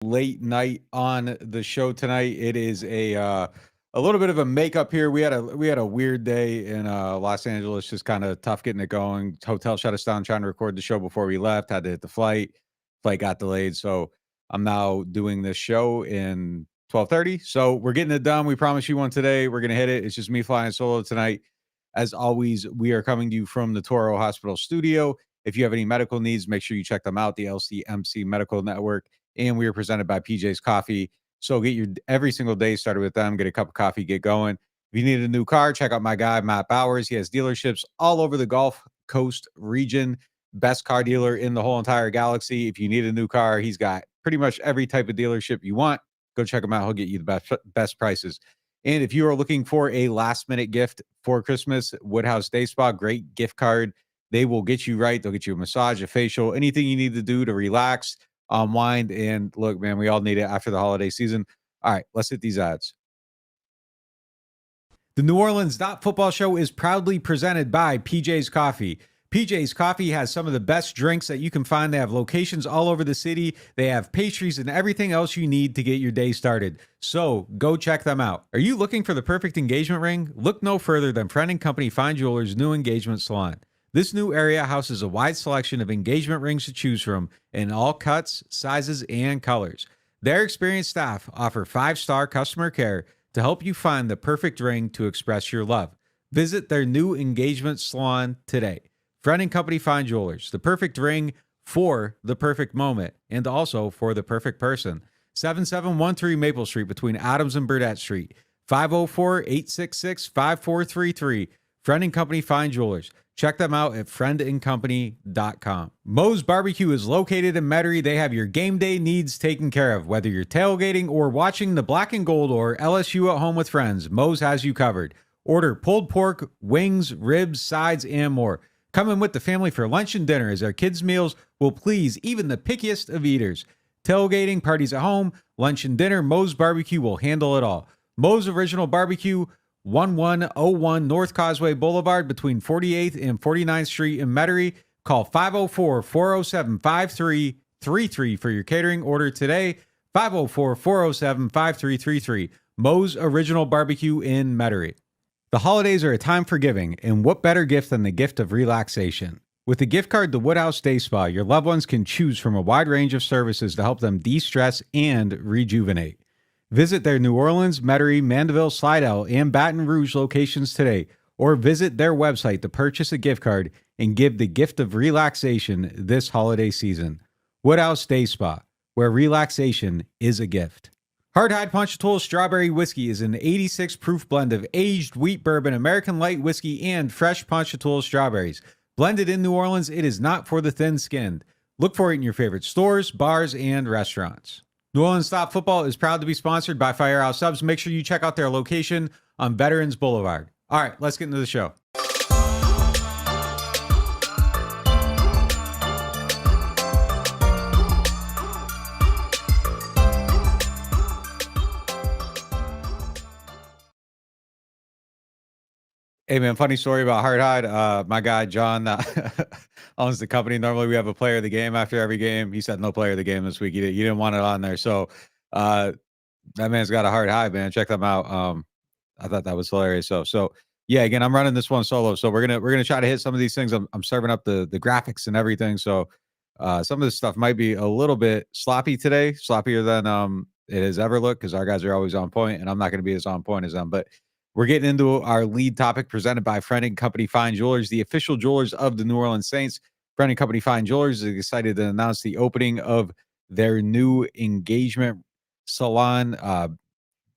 Late night on the show tonight. It is a little bit of a makeup here. We had a weird day in Los Angeles, just kind of tough getting it going. Hotel shut us down trying to record the show before we left. Had to hit the flight. Flight got delayed, so I'm now doing this show in 12:30. So we're getting it done. We promised you one today. We're gonna hit it. It's just me flying solo tonight. As always, we are coming to you from the Toro Hospital studio. If you have any medical needs, make sure you check them out, the LCMC Medical Network. And we are presented by PJ's Coffee. So get your every single day started with them. Get a cup of coffee, get going. If you need a new car, check out my guy, Matt Bowers. He has dealerships all over the Gulf Coast region. Best car dealer in the whole entire galaxy. If you need a new car, he's got pretty much every type of dealership you want. Go check him out. He'll get you the best prices. And if you are looking for a last-minute gift for Christmas, Woodhouse Day Spa, great gift card. They will get you right. They'll get you a massage, a facial, anything you need to do to relax, unwind. And look, man, we all need it after the holiday season. All right, let's hit these ads. The NewOrleans.Football show is proudly presented by PJ's Coffee. PJ's Coffee has some of the best drinks that you can find. They have locations all over the city. They have pastries and everything else you need to get your day started. So go check them out. Are you looking for the perfect engagement ring? Look no further than Friend & Company Fine Jewelers' new engagement salon. This new area houses a wide selection of engagement rings to choose from in all cuts, sizes, and colors. Their experienced staff offer 5-star customer care to help you find the perfect ring to express your love. Visit their new engagement salon today. Friend & Company Fine Jewelers, the perfect ring for the perfect moment and also for the perfect person. 7713 Maple Street between Adams and Burdett Street. 504-866-5433. Friend & Company Fine Jewelers. Check them out at friendandcompany.com. Moe's Barbecue is located in Metairie. They have your game day needs taken care of. Whether you're tailgating or watching the Black and Gold or LSU at home with friends, Moe's has you covered. Order pulled pork, wings, ribs, sides, and more. Come in with the family for lunch and dinner, as our kids' meals will please even the pickiest of eaters. Tailgating, parties at home, lunch and dinner, Moe's Barbecue will handle it all. Moe's Original Barbecue, 1101 North Causeway Boulevard between 48th and 49th Street in Metairie. Call 504-407-5333 for your catering order today. 504-407-5333. Moe's Original Barbecue in Metairie. The holidays are a time for giving, and what better gift than the gift of relaxation? With a gift card to Woodhouse Day Spa, your loved ones can choose from a wide range of services to help them de-stress and rejuvenate. Visit their New Orleans, Metairie, Mandeville, Slidell, and Baton Rouge locations today, or visit their website to purchase a gift card and give the gift of relaxation this holiday season. Woodhouse Day Spa, where relaxation is a gift. Hardhide Ponchatoula Strawberry Whiskey is an 86 proof blend of aged wheat bourbon, American light whiskey, and fresh Ponchatoula strawberries. Blended in New Orleans, it is not for the thin-skinned. Look for it in your favorite stores, bars, and restaurants. NewOrleans.Football is proud to be sponsored by Firehouse Subs. Make sure you check out their location on Veterans Boulevard. All right, let's get into the show. Hey, man, funny story about Hardhide. My guy, John, owns the company. Normally, we have a player of the game after every game. He said no player of the game this week. He didn't want it on there. So that man's got a hard high, man. Check them out. I thought that was hilarious. So yeah, again, I'm running this one solo. So we're gonna try to hit some of these things. I'm serving up the graphics and everything. So some of this stuff might be a little bit sloppy today, sloppier than it has ever looked, because our guys are always on point, and I'm not going to be as on point as them. But we're getting into our lead topic presented by Friend & Company Fine Jewelers, the official jewelers of the New Orleans Saints. Friend & Company Fine Jewelers is excited to announce the opening of their new engagement salon.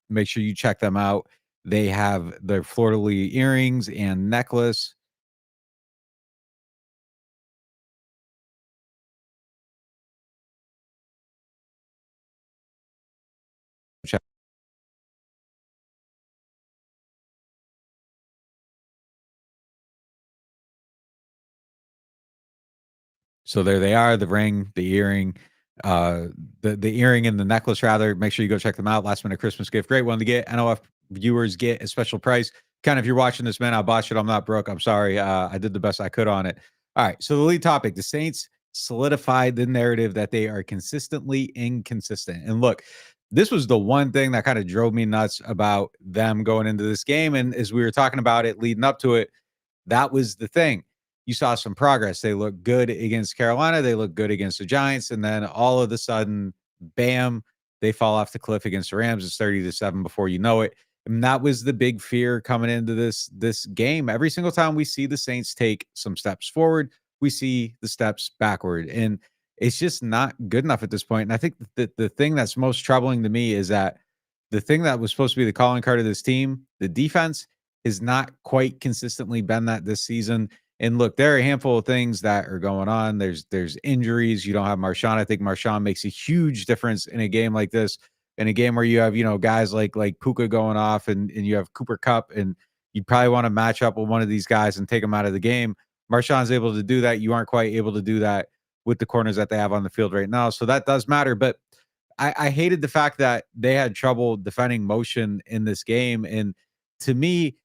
Make sure you check them out. They have their fleur-de-lis earrings and necklace. So there they are, the ring, the earring, the earring and the necklace rather. Make sure you go check them out. Last minute Christmas gift. Great one to get. NOF viewers get a special price. Kind of, if you're watching this, man, I botched it. I'm not broke. I'm sorry. I did the best I could on it. All right. So the lead topic, the Saints solidified the narrative that they are consistently inconsistent. And look, this was the one thing that kind of drove me nuts about them going into this game. And as we were talking about it leading up to it, that was the thing. You saw some progress. They looked good against Carolina. They looked good against the Giants. And then all of a sudden, bam, they fall off the cliff against the Rams. It's 30-7 before you know it. And that was the big fear coming into this game. Every single time we see the Saints take some steps forward, we see the steps backward. And it's just not good enough at this point. And I think that the thing that's most troubling to me is that the thing that was supposed to be the calling card of this team, the defense, has not quite consistently been that this season. And look, there are a handful of things that are going on. There's injuries. You don't have Marshawn. I think Marshawn makes a huge difference in a game like this, in a game where you have, guys like Puka going off and you have Cooper Kupp, and you probably want to match up with one of these guys and take them out of the game. Marshawn's able to do that. You aren't quite able to do that with the corners that they have on the field right now. So that does matter. But I hated the fact that they had trouble defending motion in this game. And to me,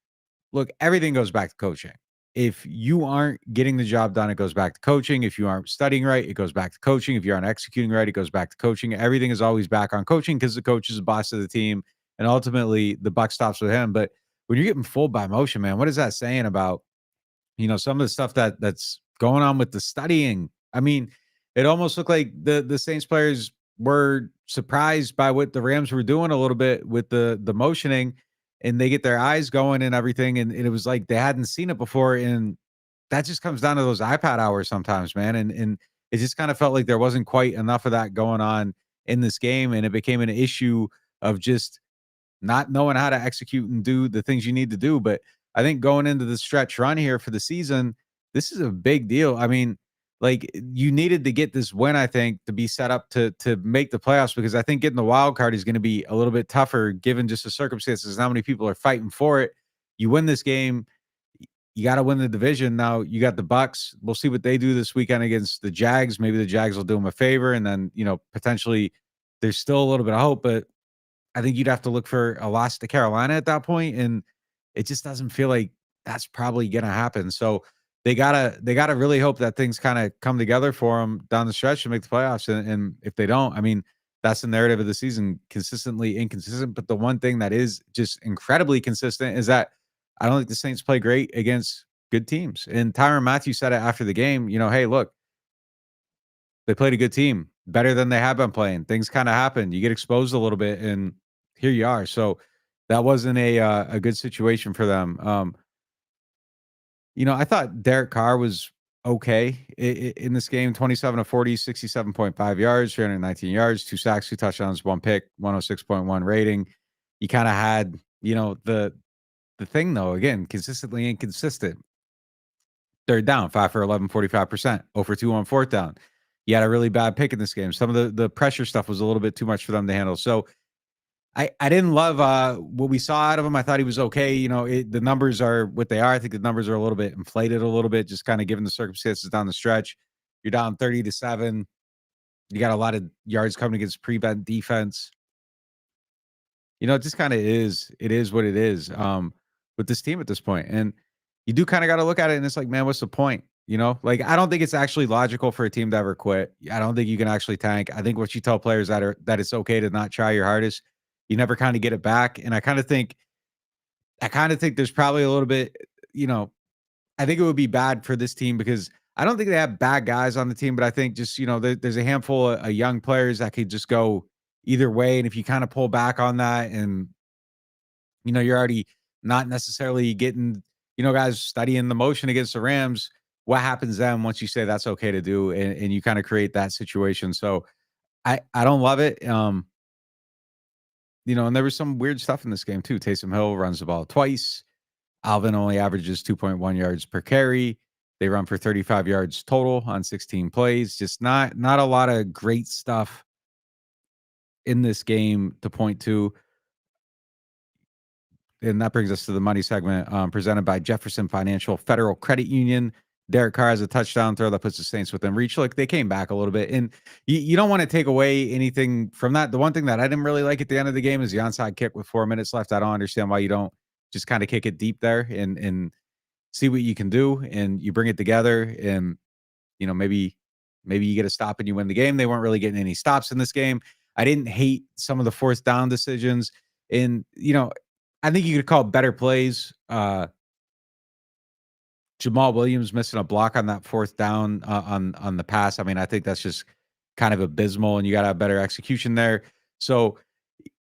look, everything goes back to coaching. If you aren't getting the job done, it goes back to coaching. If you aren't studying right, it goes back to coaching. If you aren't executing right, it goes back to coaching. Everything is always back on coaching because the coach is the boss of the team, and ultimately the buck stops with him. But when you're getting fooled by motion, man, what is that saying about some of the stuff that's going on with the studying? I mean, it almost looked like the Saints players were surprised by what the Rams were doing a little bit with the motioning, and they get their eyes going and everything. And it was like they hadn't seen it before. And that just comes down to those iPad hours sometimes, man. And it just kind of felt like there wasn't quite enough of that going on in this game. And it became an issue of just not knowing how to execute and do the things you need to do. But I think going into the stretch run here for the season, this is a big deal. I mean, like, you needed to get this win, I think, to be set up to make the playoffs, because I think getting the wild card is going to be a little bit tougher given just the circumstances and how many people are fighting for it. You win this game, you got to win the division. Now you got the Bucks. We'll see what they do this weekend against the Jags. Maybe the Jags will do them a favor, and then potentially there's still a little bit of hope, but I think you'd have to look for a loss to Carolina at that point, and it just doesn't feel like that's probably gonna happen. So they gotta really hope that things kind of come together for them down the stretch to make the playoffs. And if they don't, I mean, that's the narrative of the season: consistently inconsistent. But the one thing that is just incredibly consistent is that I don't think the Saints play great against good teams. And Tyrann Mathieu said it after the game. Hey, look, they played a good team, better than they have been playing. Things kind of happen. You get exposed a little bit, and here you are. So that wasn't a good situation for them. I thought Derek Carr was okay in this game. 27 of 40, 67.5 yards, 319 yards, 2 sacks, 2 touchdowns, 1 pick, 106.1 rating. You kind of had, the thing though, again, consistently inconsistent. Third down, 5 for 11, 45%. 0 for 2 on fourth down. You had a really bad pick in this game. Some of the pressure stuff was a little bit too much for them to handle. So I didn't love what we saw out of him. I thought he was okay. The numbers are what they are. I think the numbers are a little bit inflated a little bit, just kind of given the circumstances down the stretch. You're down 30-7. You got a lot of yards coming against prevent defense. It just kind of is. It is what it is with this team at this point. And you do kind of got to look at it, and it's like, man, what's the point? Like, I don't think it's actually logical for a team to ever quit. I don't think you can actually tank. I think what you tell players that it's okay to not try your hardest, you never kind of get it back. And I kind of think there's probably a little bit, I think it would be bad for this team, because I don't think they have bad guys on the team, but I think just, there's a handful of young players that could just go either way. And if you kind of pull back on that, and, you're already not necessarily getting, guys studying the motion against the Rams, what happens then once you say that's okay to do, and you kind of create that situation. So I don't love it. And there was some weird stuff in this game too. Taysom Hill runs the ball twice. Alvin only averages 2.1 yards per carry. They run for 35 yards total on 16 plays. Just not a lot of great stuff in this game to point to. And that brings us to the money segment presented by Jefferson Financial Federal Credit Union. Derek Carr has a touchdown throw that puts the Saints within reach. Look, they came back a little bit, and you don't want to take away anything from that. The one thing that I didn't really like at the end of the game is the onside kick with 4 minutes left. I don't understand why you don't just kind of kick it deep there and see what you can do, and you bring it together, and maybe Maybe you get a stop and you win the game. They weren't really getting any stops in this game. I didn't hate some of the fourth down decisions. And, I think you could call it better plays. Jamal Williams missing a block on that fourth down on the pass. I mean, I think that's just kind of abysmal, and you got to have better execution there. So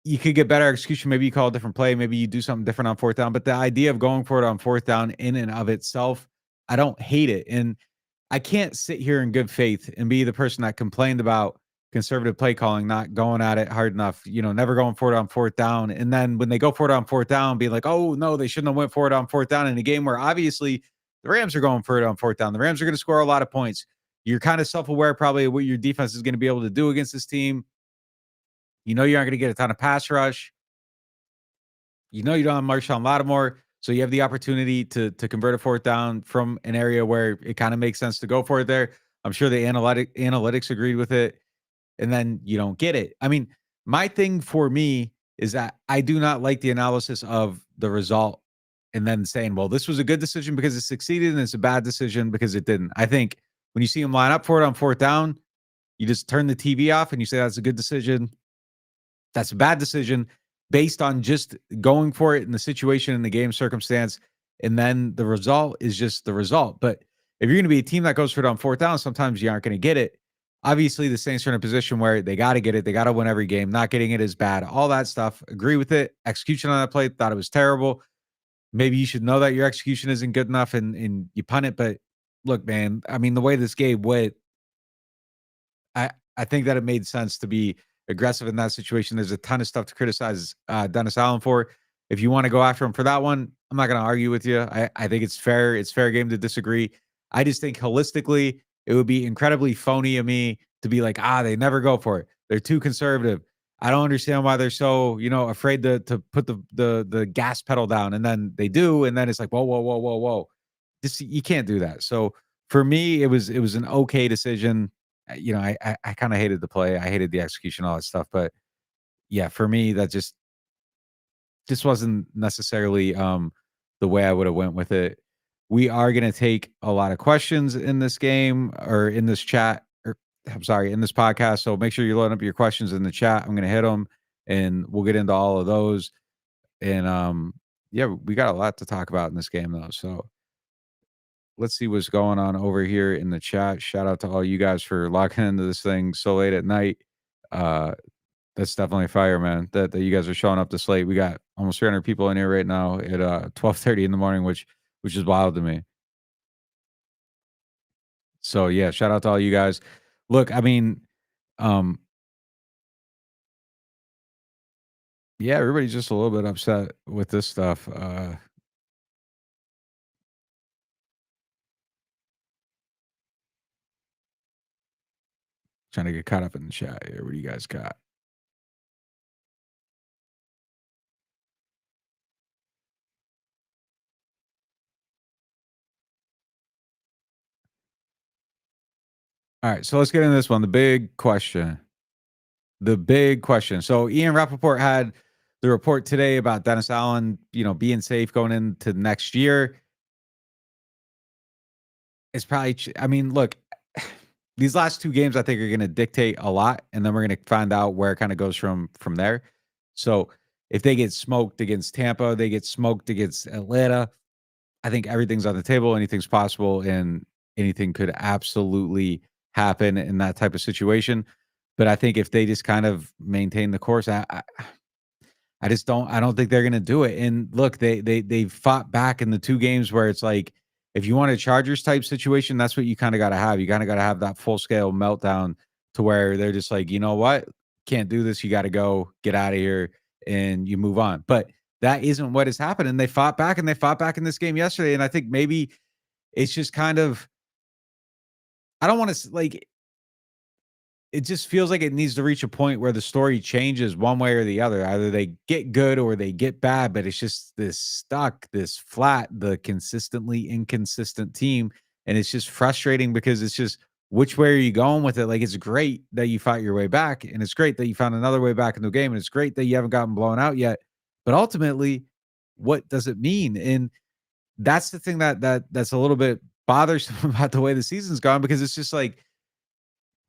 you could get better execution. Maybe you call a different play. Maybe you do something different on fourth down. But the idea of going for it on fourth down in and of itself, I don't hate it. And I can't sit here in good faith and be the person that complained about conservative play calling, not going at it hard enough, never going for it on fourth down. And then when they go for it on fourth down, being like, oh no, they shouldn't have went for it on fourth down in a game where obviously the Rams are going for it on fourth down. The Rams are going to score a lot of points. You're kind of self-aware probably of what your defense is going to be able to do against this team. You're not going to get a ton of pass rush. You don't have Marshawn Lattimore. So you have the opportunity to convert a fourth down from an area where it kind of makes sense to go for it there. I'm sure the analytics agreed with it. And then you don't get it. I mean, my thing for me is that I do not like the analysis of the result and then saying, well, this was a good decision because it succeeded and it's a bad decision because it didn't. I think when you see them line up for it on fourth down, you just turn the TV off and you say that's a good decision. That's a bad decision based on just going for it in the situation, in the game circumstance. And then the result is just the result. But if you're going to be a team that goes for it on fourth down, sometimes you aren't going to get it. Obviously, the Saints are in a position where they got to get it. They got to win every game. Not getting it is bad. All that stuff. Agree with it. Execution on that play, thought it was terrible. Maybe you should know that your execution isn't good enough and you punt it. But look, man, I mean, the way this game went, I think that it made sense to be aggressive in that situation. There's a ton of stuff to criticize Dennis Allen for. If you want to go after him for that one, I'm not going to argue with you. I think it's fair. It's fair game to disagree. I just think holistically, it would be incredibly phony of me to be like, they never go for it. They're too conservative. I don't understand why they're so, afraid to put the gas pedal down. And then they do. And then it's like, whoa, whoa, whoa, whoa, whoa. You can't do that. So for me, it was an okay decision. I kind of hated the play. I hated the execution, all that stuff. But yeah, for me, that just wasn't necessarily the way I would have went with it. We are going to take a lot of questions in this game or in this chat, or I'm sorry, in this podcast. So make sure you load up your questions in the chat. I'm going to hit them and we'll get into all of those. And yeah, we got a lot to talk about in this game though. So let's see what's going on over here in the chat. Shout out to all you guys for logging into this thing so late at night. That's definitely fire, man. That you guys are showing up this late. We got almost 300 people in here right now at 12:30 in the morning, which is wild to me. So yeah, shout out to all you guys. Look, I mean, yeah, everybody's just a little bit upset with this stuff. Trying to get caught up in the chat here. What do you guys got? All right, so let's get into this one. The big question. So Ian Rappaport had the report today about Dennis Allen, being safe going into next year. It's probably, I mean, look, these last two games I think are going to dictate a lot, and then we're going to find out where it kind of goes from there. So if they get smoked against Tampa, they get smoked against Atlanta, I think everything's on the table. Anything's possible, and anything could absolutely happen in that type of situation. But I think if they just kind of maintain the course, I just don't. I don't think they're going to do it. And look, they fought back in the two games where it's like, if you want a Chargers type situation, that's what you kind of got to have. You kind of got to have that full scale meltdown to where they're just like, you know what, can't do this. You got to go, get out of here, and you move on. But that isn't what has happened. And they fought back, and they fought back in this game yesterday. And I think maybe it's just kind of, I don't want to like, it just feels like it needs to reach a point where the story changes one way or the other. Either they get good or they get bad, but it's just this flat, the consistently inconsistent team. And it's just frustrating because it's just, which way are you going with it? Like, it's great that you fought your way back, and it's great that you found another way back in the game, and it's great that you haven't gotten blown out yet. But ultimately, what does it mean? And that's the thing that's a little bit bothersome about the way the season's gone, because it's just like,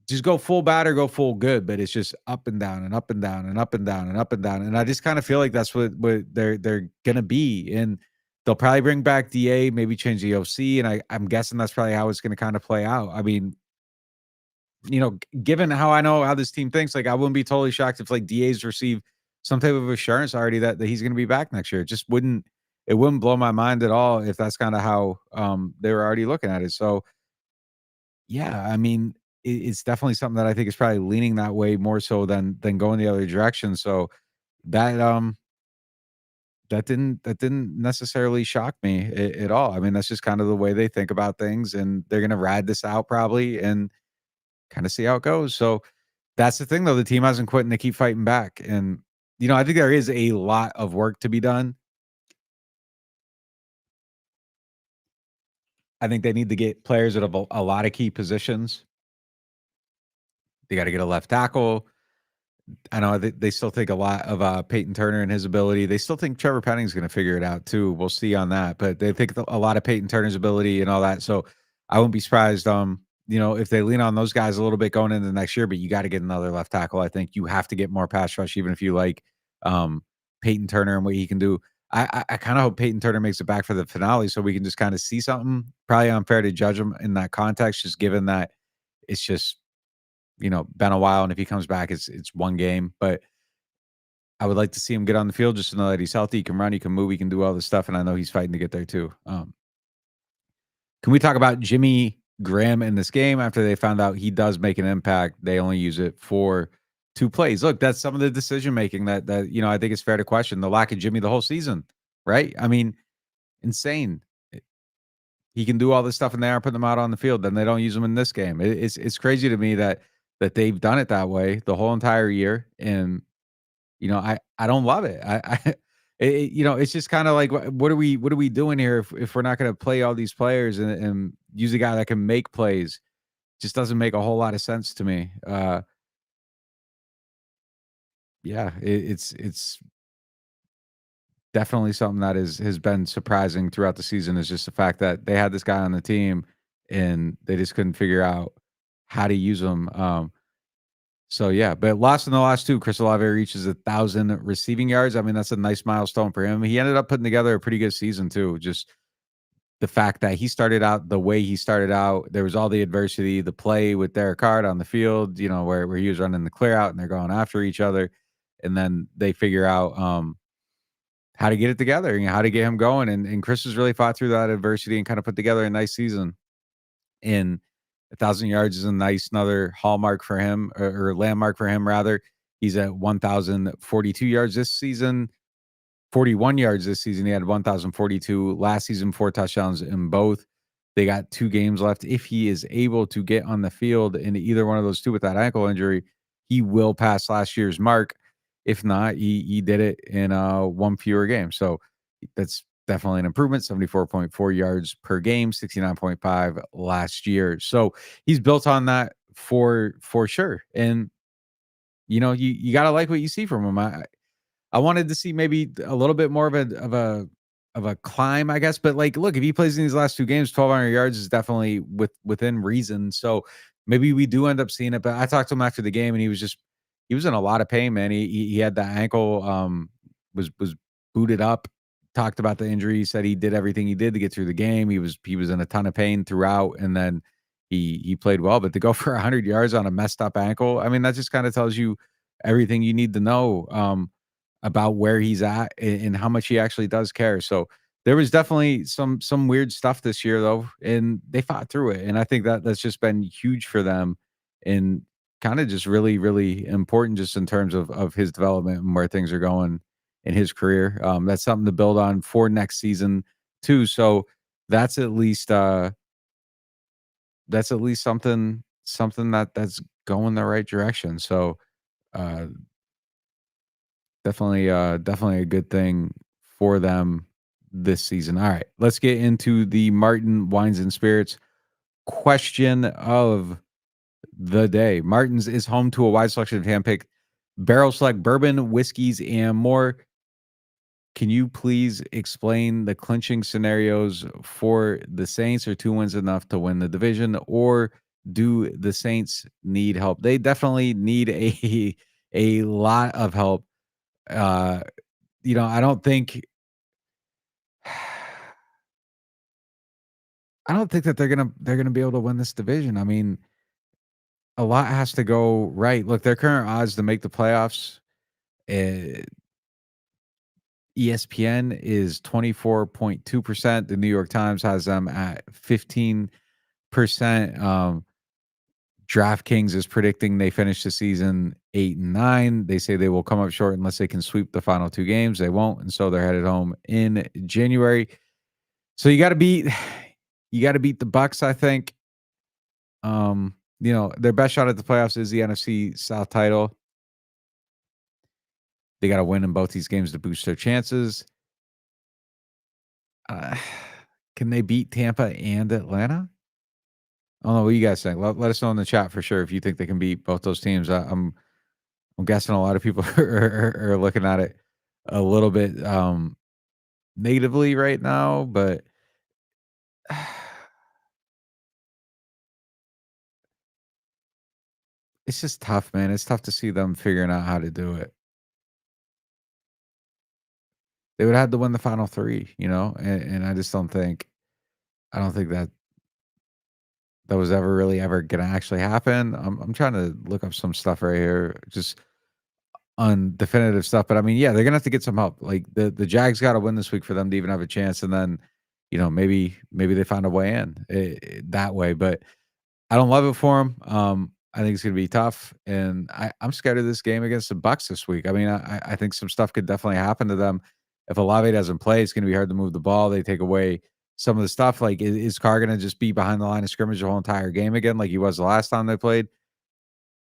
just go full bad or go full good, but it's just up and down and up and down and up and down and up and down. And I just kind of feel like that's what they're gonna be. And they'll probably bring back DA, maybe change the OC. And I'm guessing that's probably how it's gonna kind of play out. I mean, given how I know how this team thinks, like I wouldn't be totally shocked if like DA's received some type of assurance already that he's gonna be back next year. It wouldn't blow my mind at all if that's kind of how they were already looking at it. So yeah, I mean, it's definitely something that I think is probably leaning that way more so than going the other direction. So that that didn't necessarily shock me at all. I mean, that's just kind of the way they think about things, and they're gonna ride this out probably and kind of see how it goes. So that's the thing, though. The team hasn't quit and they keep fighting back. And I think there is a lot of work to be done. I think they need to get players at a lot of key positions. They got to get a left tackle. I know they still think a lot of Peyton Turner and his ability. They still think Trevor Penning's going to figure it out too. We'll see on that, but they think a lot of Peyton Turner's ability and all that. So I wouldn't be surprised, if they lean on those guys a little bit going into the next year. But you got to get another left tackle. I think you have to get more pass rush, even if you like um, Peyton Turner and what he can do. I kind of hope Peyton Turner makes it back for the finale, so we can just kind of see something. Probably unfair to judge him in that context, just given that it's just been a while, and if he comes back, it's one game. But I would like to see him get on the field just to know that he's healthy, he can run, he can move, he can do all this stuff, and I know he's fighting to get there too. Can we talk about Jimmy Graham in this game? After they found out he does make an impact, they only use it for 2 plays. Look, that's some of the decision making that I think it's fair to question the lack of Jimmy the whole season, right? I mean, insane. He can do all this stuff and they aren't putting him out on the field. Then they don't use him in this game. It's crazy to me that they've done it that way the whole entire year. And I don't love it. It's just kind of like what are we doing here if we're not going to play all these players and use a guy that can make plays? Just doesn't make a whole lot of sense to me. Yeah, it's definitely something that has been surprising throughout the season is just the fact that they had this guy on the team and they just couldn't figure out how to use him. So yeah, but lost in the last 2. Chris Olave reaches 1,000 receiving yards. I mean, that's a nice milestone for him. He ended up putting together a pretty good season too. Just the fact that he started out the way he started out, there was all the adversity, the play with Derek Carr on the field, where he was running the clear out and they're going after each other, and then they figure out how to get it together and how to get him going. And Chris has really fought through that adversity and kind of put together a nice season. And 1,000 yards is a nice another hallmark for him or landmark for him rather. He's at 1,042 yards this season, 41 yards this season. He had 1,042 last season, 4 touchdowns in both. They got 2 games left. If he is able to get on the field in either one of those 2 with that ankle injury, he will pass last year's mark. If not, he did it in 1 fewer game. So that's definitely an improvement. 74.4 yards per game, 69.5 last year. So he's built on that for sure. And you gotta like what you see from him. I wanted to see maybe a little bit more of a climb, I guess. But like, look, if he plays in these last 2 games, 1,200 yards is definitely within reason. So maybe we do end up seeing it. But I talked to him after the game, and he was in a lot of pain, man. He had that ankle was booted up. Talked about the injury. He said he did everything he did to get through the game. He was in a ton of pain throughout, and then he played well. But to go for 100 yards on a messed up ankle, I mean, that just kind of tells you everything you need to know about where he's at and how much he actually does care. So there was definitely some weird stuff this year though, and they fought through it. And I think that's just been huge for them and kind of just really, really important just in terms of his development and where things are going in his career. That's something to build on for next season too. So that's at least something that's going the right direction. So uh definitely a good thing for them this season. All right, let's get into the Martin Wines and Spirits question of the day. Martin's is home to a wide selection of handpicked barrel select bourbon, whiskeys, and more. Can you please explain the clinching scenarios for the Saints? Are 2 wins enough to win the division, or do the Saints need help? They definitely need a lot of help. Uh, I don't think that they're gonna be able to win this division. I mean, a lot has to go right. Look, their current odds to make the playoffs, eh, ESPN is 24.2%. The New York Times has them at 15%. DraftKings is predicting they finish the season 8-9. They say they will come up short unless they can sweep the final 2 games. They won't, and so they're headed home in January. So you gotta beat the Bucks, I think. Their best shot at the playoffs is the NFC South title. They gotta win in both these games to boost their chances. Uh, can they beat Tampa and Atlanta? I don't know what you guys think. Let us know in the chat for sure if you think they can beat both those teams. I'm guessing a lot of people are looking at it a little bit negatively right now, but it's just tough, man. It's tough to see them figuring out how to do it. They would have to win the final 3, and I just don't think that was ever gonna actually happen. I'm trying to look up some stuff right here, just on definitive stuff. But I mean, yeah, they're gonna have to get some help. Like the Jags got to win this week for them to even have a chance, and then maybe they find a way in that way. But I don't love it for them. I think it's gonna be tough, and I'm scared of this game against the Bucks this week. I mean, I think some stuff could definitely happen to them. If Olave doesn't play, it's gonna be hard to move the ball. They take away some of the stuff. Like, is Carr gonna just be behind the line of scrimmage the whole entire game again, like he was the last time they played?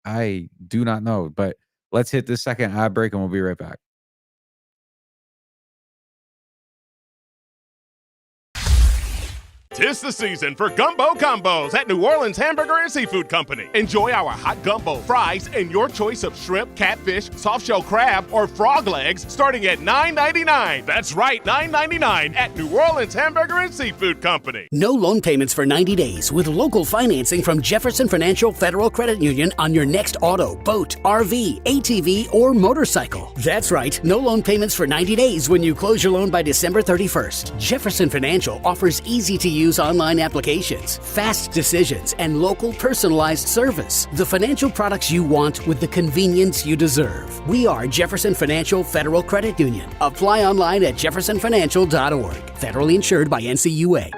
I do not know, but let's hit this second ad break, and we'll be right back. 'Tis the season for gumbo combos at New Orleans Hamburger and Seafood Company. Enjoy our hot gumbo, fries, and your choice of shrimp, catfish, soft-shell crab, or frog legs starting at $9.99. That's right, $9.99 at New Orleans Hamburger and Seafood Company. No loan payments for 90 days with local financing from Jefferson Financial Federal Credit Union on your next auto, boat, RV, ATV, or motorcycle. That's right, no loan payments for 90 days when you close your loan by December 31st. Jefferson Financial offers easy-to-use online applications, fast decisions, and local personalized service. The financial products you want with the convenience you deserve. We are Jefferson Financial Federal Credit Union. Apply online at jeffersonfinancial.org. Federally insured by NCUA.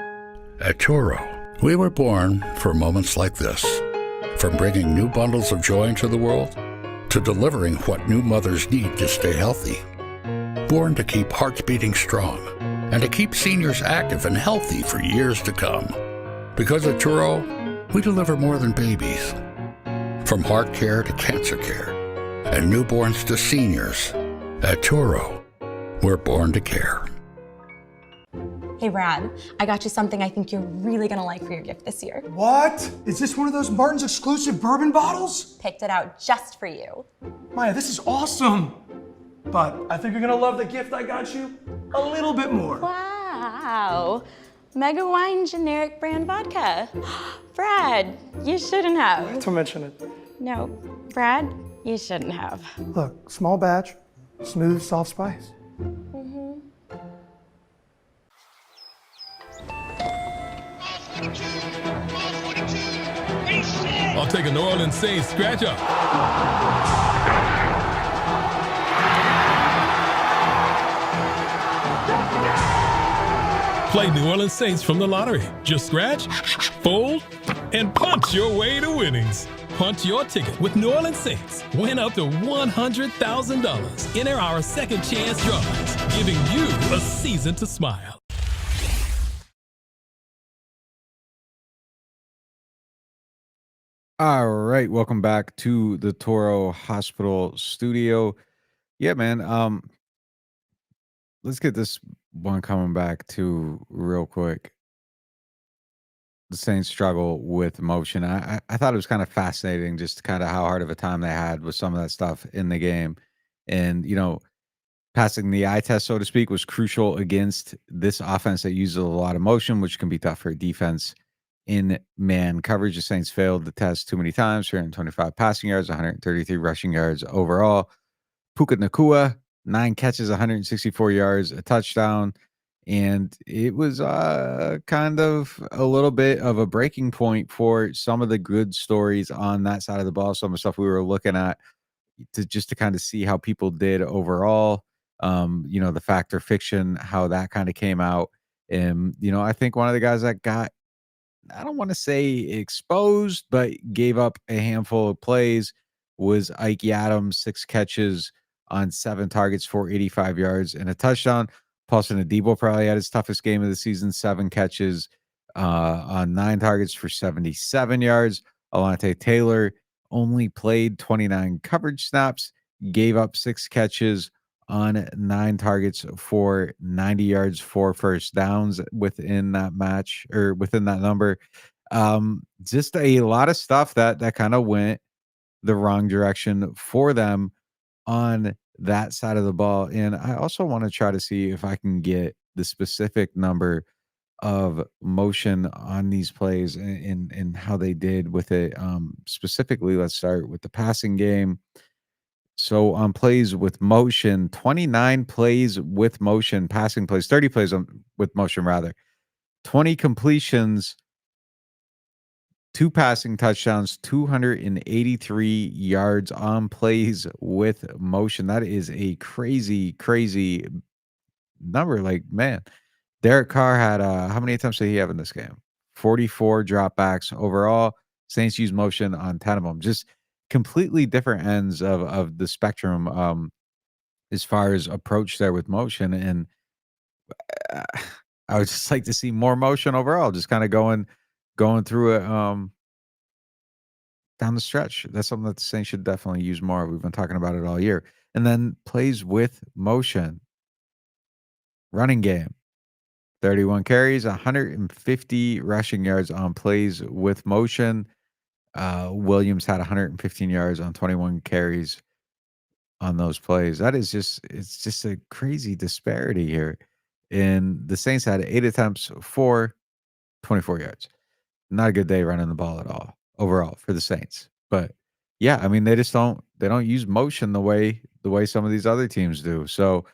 At Toro, we were born for moments like this. From bringing new bundles of joy into the world to delivering what new mothers need to stay healthy. Born to keep hearts beating strong and to keep seniors active and healthy for years to come. Because at Turo, we deliver more than babies. From heart care to cancer care, and newborns to seniors, at Turo, we're born to care. Hey Brad, I got you something I think you're really gonna like for your gift this year. What? Is this one of those Martin's exclusive bourbon bottles? Picked it out just for you. Maya, this is awesome. But I think you're gonna love the gift I got you a little bit more. Wow. Mega Wine generic brand vodka. Brad, you shouldn't have. Not to mention it. No, Brad, you shouldn't have. Look, small batch, smooth, soft spice. I'll take a New Orleans Saints scratch up. Play New Orleans Saints from the lottery. Just scratch, fold, and punch your way to winnings. Punch your ticket with New Orleans Saints. Win up to $100,000. Enter our second chance drawings, giving you a season to smile. All right, welcome back to the Toro Hospital studio. Yeah, man. Let's get this one coming back to real quick. The Saints struggle with motion. I thought it was kind of fascinating, just kind of how hard of a time they had with some of that stuff in the game, and passing the eye test, so to speak, was crucial against this offense that uses a lot of motion, which can be tough for defense in man coverage. The Saints failed the test too many times, 325 passing yards, 133 rushing yards overall. Puka Nakua, 9 catches, 164 yards, a touchdown. And it was kind of a little bit of a breaking point for some of the good stories on that side of the ball. Some of the stuff we were looking at to kind of see how people did overall. The fact or fiction, how that kind of came out. And, I think one of the guys that got, I don't want to say exposed, but gave up a handful of plays was Ike Adams, 6 catches on 7 targets for 85 yards and a touchdown. Paulson Adebo probably had his toughest game of the season, 7 catches on 9 targets for 77 yards. Alante Taylor only played 29 coverage snaps, gave up 6 catches on 9 targets for 90 yards, 4 first downs within that match or within that number. Just a lot of stuff that kind of went the wrong direction for them on that side of the ball. And I also want to try to see if I can get the specific number of motion on these plays and how they did with it. Specifically, let's start with the passing game. So on plays with motion, 29 plays with motion, passing plays, 30 plays with motion rather, 20 completions, 2 passing touchdowns, 283 yards on plays with motion. That is a crazy, crazy number. Like, man, Derek Carr had how many attempts did he have in this game? 44 dropbacks overall. Saints used motion on 10 of them. Just completely different ends of the spectrum as far as approach there with motion. And uh, I would just like to see more motion overall, just kind of going through it down the stretch. That's something that the Saints should definitely use more. We've been talking about it all year. And then plays with motion. Running game. 31 carries, 150 rushing yards on plays with motion. Williams had 115 yards on 21 carries on those plays. It's just a crazy disparity here. And the Saints had 8 attempts for 24 yards. Not a good day running the ball at all overall for the Saints. But yeah, I mean, they don't use motion the way some of these other teams do. So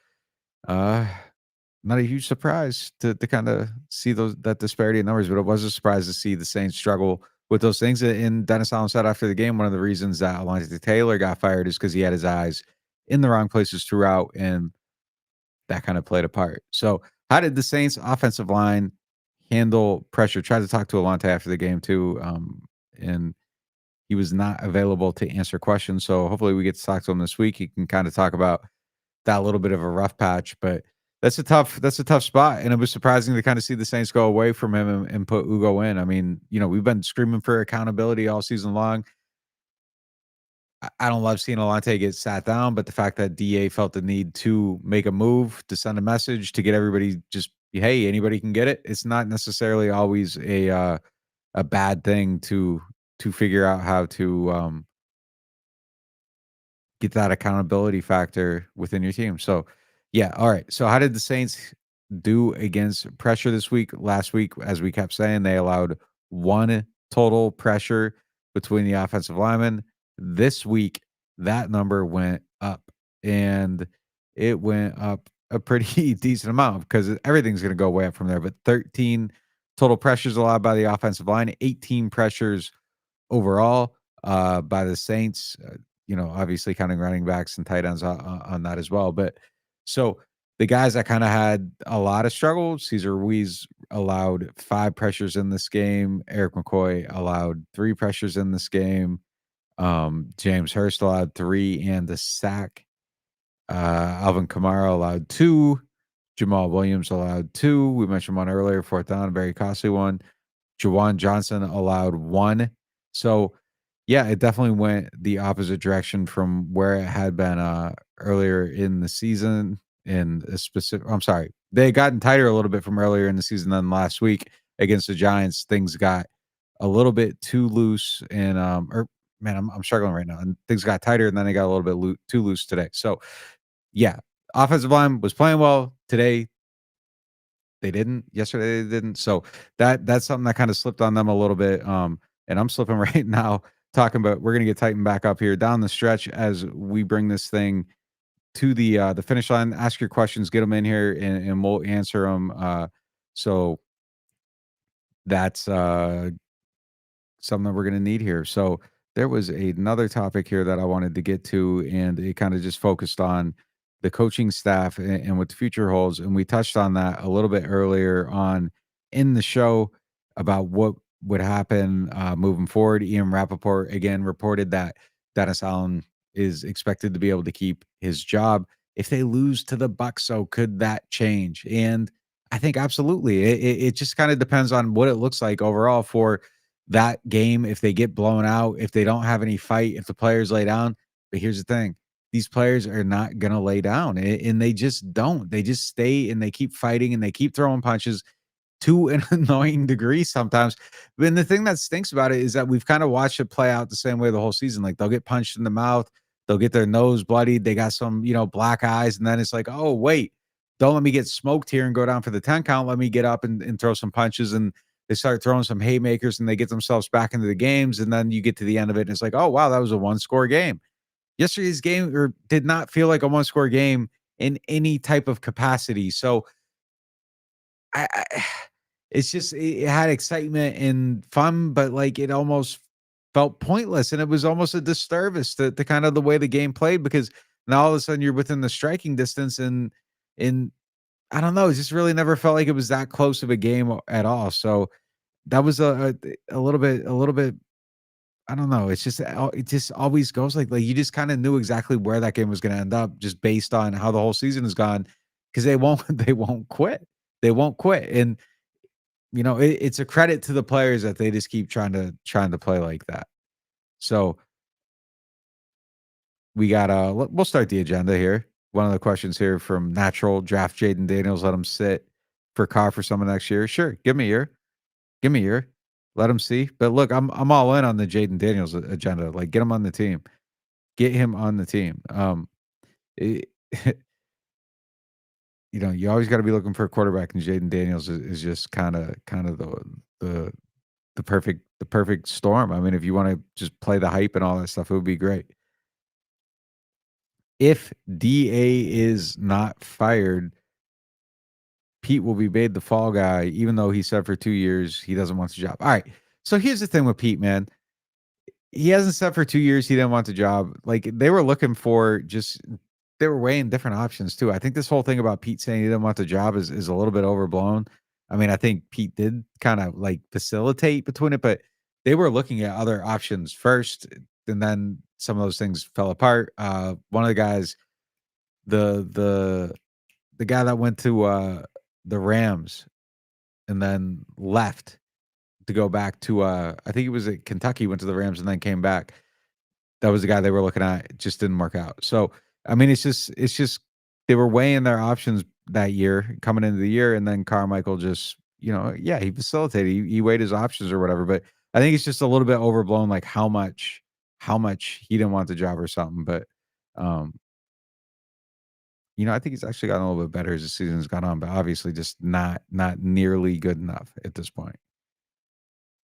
not a huge surprise to kind of see that disparity in numbers, but it was a surprise to see the Saints struggle with those things. And Dennis Allen said after the game, one of the reasons that Alante Taylor got fired is because he had his eyes in the wrong places throughout, and that kind of played a part. So how did the Saints offensive line handle pressure? Tried to talk to Alante after the game too, and he was not available to answer questions. So hopefully we get to talk to him this week. He can kind of talk about that little bit of a rough patch, but that's a tough spot. And it was surprising to kind of see the Saints go away from him and put Ugo in. I mean, we've been screaming for accountability all season long. I don't love seeing Alante get sat down, but the fact that DA felt the need to make a move, to send a message, to get everybody just, hey, anybody can get it. It's not necessarily always a bad thing to figure out how to get that accountability factor within your team. So, yeah. All right. So how did the Saints do against pressure this week? Last week, as we kept saying, they allowed 1 total pressure between the offensive linemen. This week, that number went up, and it went up a pretty decent amount because everything's going to go way up from there. But 13 total pressures allowed by the offensive line, 18 pressures overall by the Saints. Obviously counting running backs and tight ends on that as well. But so the guys that kind of had a lot of struggle, Cesar Ruiz allowed 5 pressures in this game. Eric McCoy allowed 3 pressures in this game. James Hurst allowed 3 and a sack. Alvin Kamara allowed 2. Jamal Williams allowed 2. We mentioned one earlier, 4th down, a very costly one. Jawan Johnson allowed 1. So yeah, it definitely went the opposite direction from where it had been earlier in the season. They had gotten tighter a little bit from earlier in the season than last week against the Giants. Things got a little bit too loose, and I'm struggling right now. And things got tighter, and then they got a little bit too loose today. So yeah, offensive line was playing well today. they didn't. Yesterday they didn't. So that's something that kind of slipped on them a little bit. And I'm slipping right now talking about we're gonna get tightened back up here down the stretch as we bring this thing to the finish line. Ask your questions, get them in here, and we'll answer them. So that's something that we're going to need here. So there was another topic here that I wanted to get to, and it kind of just focused on the coaching staff and what the future holds. And we touched on that a little bit earlier on in the show about what would happen moving forward. Ian Rappaport again reported that Dennis Allen is expected to be able to keep his job. If they lose to the Bucks, so could that change? And I think absolutely. It just kind of depends on what it looks like overall for that game. If they get blown out, if they don't have any fight, if the players lay down. But here's the thing. These players are not going to lay down, and they just don't. They just stay and they keep fighting and they keep throwing punches to an annoying degree sometimes. But the thing that stinks about it is that we've kind of watched it play out the same way the whole season. Like they'll get punched in the mouth, they'll get their nose bloodied, they got some, black eyes, and then it's like, oh, wait, don't let me get smoked here and go down for the 10 count. Let me get up and throw some punches. And they start throwing some haymakers and they get themselves back into the games. And then you get to the end of it and it's like, oh, wow, that was a 1-score game. Yesterday's game did not feel like a 1-score game in any type of capacity. So it's just, it had excitement and fun, but like it almost felt pointless. And it was almost a disservice to kind of the way the game played, because now all of a sudden you're within the striking distance and I don't know, it just really never felt like it was that close of a game at all. So that was a little bit, I don't know. It's just, it just always goes like you just kind of knew exactly where that game was going to end up just based on how the whole season has gone, because they won't quit. They won't quit. And, it's a credit to the players that they just keep trying to play like that. So we got, we'll start the agenda here. One of the questions here from Natural Draft Jaden Daniels, let him sit for Carr for someone next year. Sure. Give me a year. Let him see. But look, I'm all in on the Jaden Daniels agenda. Like, get him on the team. Get him on the team. It, you always got to be looking for a quarterback, and Jaden Daniels is just kind of the perfect storm. I mean, if you want to just play the hype and all that stuff, it would be great. If DA is not fired, Pete will be made the fall guy, even though he said for 2 years he doesn't want the job. All right. So here's the thing with Pete, man. He hasn't said for 2 years he didn't want the job. Like, they were looking for they were weighing different options too. I think this whole thing about Pete saying he didn't want the job is a little bit overblown. I mean, I think Pete did kind of like facilitate between it, but they were looking at other options first, and then some of those things fell apart. One of the guys, the guy that went to the Rams and then left to go back to I think he was at Kentucky, went to the Rams and then came back. That was the guy they were looking at. It just didn't work out. So I mean, it's just they were weighing their options that year coming into the year, and then Carmichael just, he facilitated, he weighed his options or whatever. But I think it's just a little bit overblown, like how much he didn't want the job or something. But I think he's actually gotten a little bit better as the season's gone on, but obviously just not nearly good enough at this point.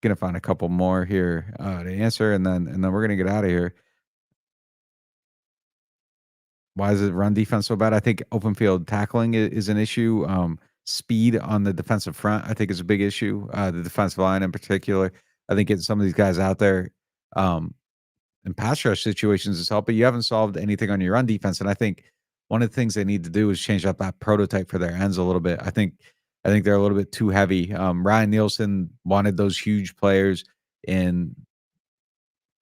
Gonna find a couple more here to answer, and then we're gonna get out of here. Why is it run defense so bad? I think open field tackling is an issue. Speed on the defensive front, I think, is a big issue. The defensive line in particular. I think getting some of these guys out there in pass rush situations is helping. You haven't solved anything on your run defense, and I think one of the things they need to do is change up that prototype for their ends a little bit. I think they're a little bit too heavy. Ryan Nielsen wanted those huge players, and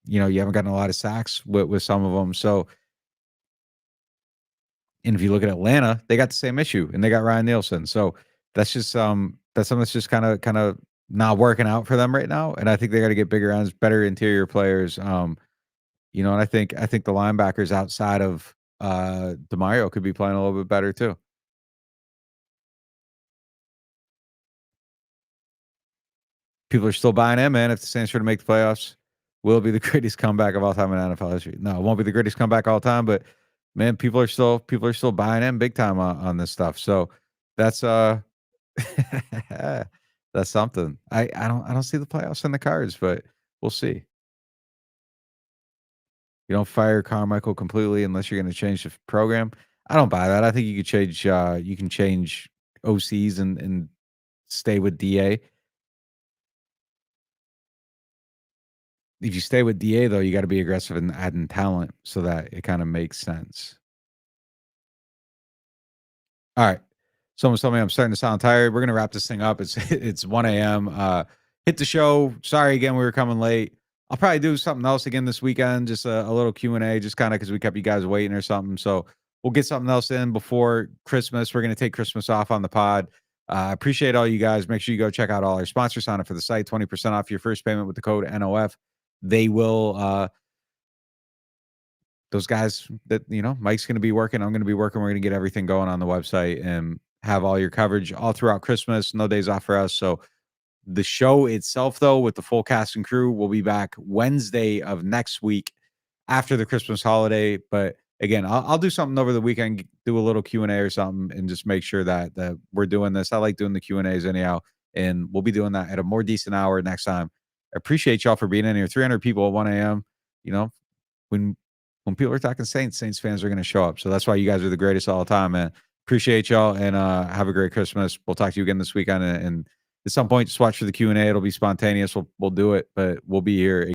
you haven't gotten a lot of sacks with some of them. So, and if you look at Atlanta, they got the same issue, and they got Ryan Nielsen. So that's just that's something that's just kind of not working out for them right now. And I think they got to get bigger ends, better interior players. And I think the linebackers outside of DeMario could be playing a little bit better too. People are still buying in, man. If the Saints were to make the playoffs, will it be the greatest comeback of all time in NFL history? No, it won't be the greatest comeback of all time, but man, people are still buying in big time on this stuff. So that's That's something. I don't see the playoffs in the cards, but we'll see. You don't fire Carmichael completely unless you're going to change the program. I don't buy that. I think you could change. You can change OCs and stay with DA. If you stay with DA though, you got to be aggressive in adding talent so that it kind of makes sense. All right. Someone told me I'm starting to sound tired. We're gonna wrap this thing up. It's 1 a.m. Hit the show. Sorry again, we were coming late. I'll probably do something else again this weekend, just a little Q&A, just kind of because we kept you guys waiting or something. So we'll get something else in before Christmas. We're gonna take Christmas off on the pod. I appreciate all you guys. Make sure you go check out all our sponsors. Sign up for the site, 20% off your first payment with the code NOF. They will those guys that, Mike's going to be working, I'm going to be working. We're going to get everything going on the website and have all your coverage all throughout Christmas. No days off for us. So the show itself, though, with the full cast and crew, will be back Wednesday of next week after the Christmas holiday. But again, I'll do something over the weekend, do a little Q&A or something, and just make sure that we're doing this. I like doing the Q&As anyhow, and we'll be doing that at a more decent hour next time. I appreciate y'all for being in here. 300 people at 1 a.m. When people are talking Saints fans are going to show up. So that's why you guys are the greatest all the time, man. Appreciate y'all, and have a great Christmas. We'll talk to you again this weekend, and at some point, just watch for the Q&A. It'll be spontaneous. We'll do it, but we'll be here